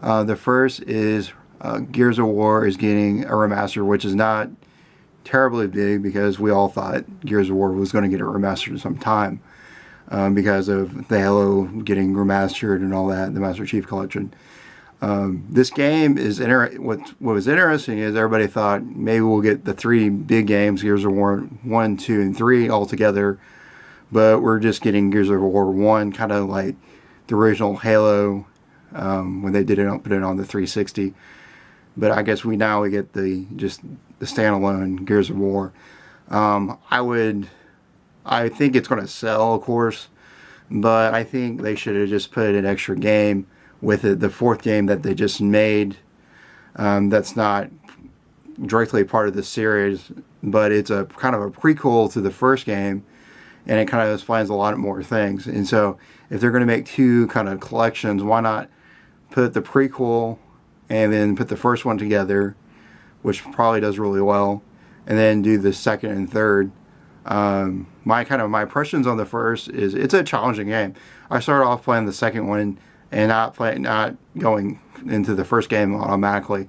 The first is Gears of War is getting a remaster, which is not terribly big because we all thought Gears of War was going to get a remaster sometime because of the Halo getting remastered and all that, the Master Chief Collection. This game is what was interesting is everybody thought maybe we'll get the three big games, Gears of War 1, 2, and 3 all together, but we're just getting Gears of War 1, kind of like the original Halo when they put it on the 360. But I guess we get the standalone Gears of War. I think it's going to sell, of course, but I think they should have just put an extra game with it. The fourth game that they just made, that's not directly part of the series, but it's a kind of a prequel to the first game, and it kind of explains a lot more things. And so if they're going to make two kind of collections, why not put the prequel and then put the first one together, which probably does really well, and then do the second and third. My impressions on the first is it's a challenging game. I started off playing the second one and not going into the first game automatically.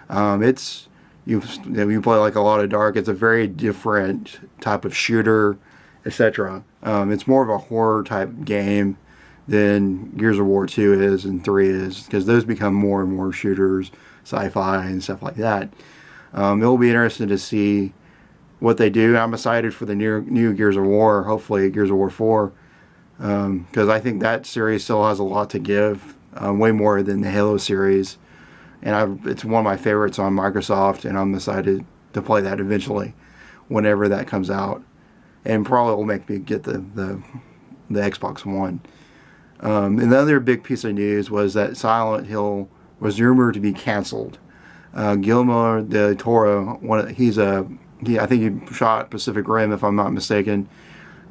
You play like a lot of Dark. It's a very different type of shooter, etc. It's more of a horror type game than Gears of War 2 is and 3 is, because those become more and more shooters, sci-fi and stuff like that. It'll be interesting to see what they do. I'm excited for the new Gears of War, hopefully Gears of War 4, because I think that series still has a lot to give, way more than the Halo series, and it's one of my favorites on Microsoft, and I'm excited to play that eventually, whenever that comes out, and probably will make me get the Xbox One. Another big piece of news was that Silent Hill was rumored to be canceled. Guillermo del Toro, I think he shot Pacific Rim, if I'm not mistaken,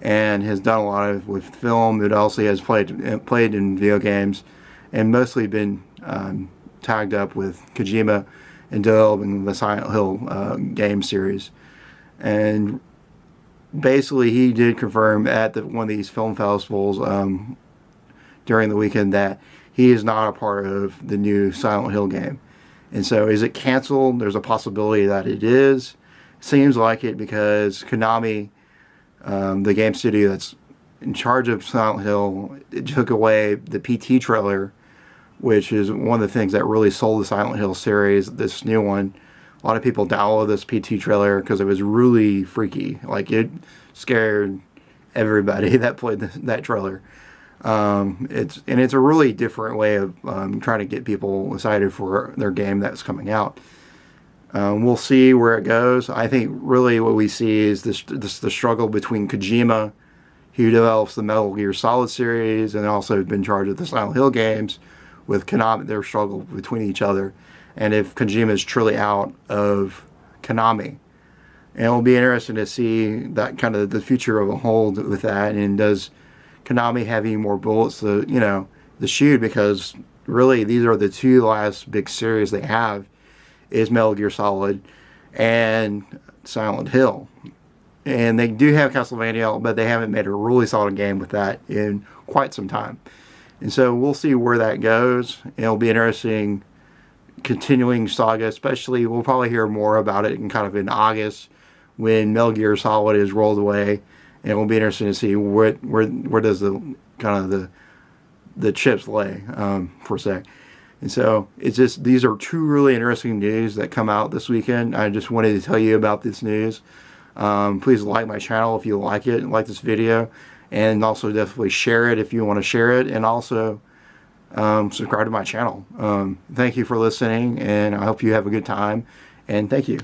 and has done a lot with film. It also has played in video games, and mostly been tagged up with Kojima and developing the Silent Hill game series. And basically, he did confirm at one of these film festivals during the weekend that he is not a part of the new Silent Hill game. And so, is it canceled? There's a possibility that it is. Seems like it, because Konami, the game studio that's in charge of Silent Hill, it took away the PT trailer, which is one of the things that really sold the Silent Hill series, this new one. A lot of people downloaded this PT trailer because it was really freaky. Like, it scared everybody that played that trailer. It's a really different way of trying to get people excited for their game that's coming out. We'll see where it goes. I think really what we see is the struggle between Kojima, who develops the Metal Gear Solid series and also been in charge of the Silent Hill games, with Konami, their struggle between each other, and if Kojima is truly out of Konami. And it'll be interesting to see that kind of the future of a hold with that, and does Konami have any more bullets to shoot, because really these are the two last big series they have, is Metal Gear Solid and Silent Hill. And they do have Castlevania, but they haven't made a really solid game with that in quite some time. And so we'll see where that goes. It'll be interesting continuing saga, especially we'll probably hear more about it in August when Metal Gear Solid is rolled away. And it will be interesting to see where does the chips lay, per se. And so it's just, these are two really interesting news that come out this weekend. I just wanted to tell you about this news. Please like my channel if you like it, like this video, and also definitely share it if you want to share it, and also subscribe to my channel. Thank you for listening, and I hope you have a good time, and thank you.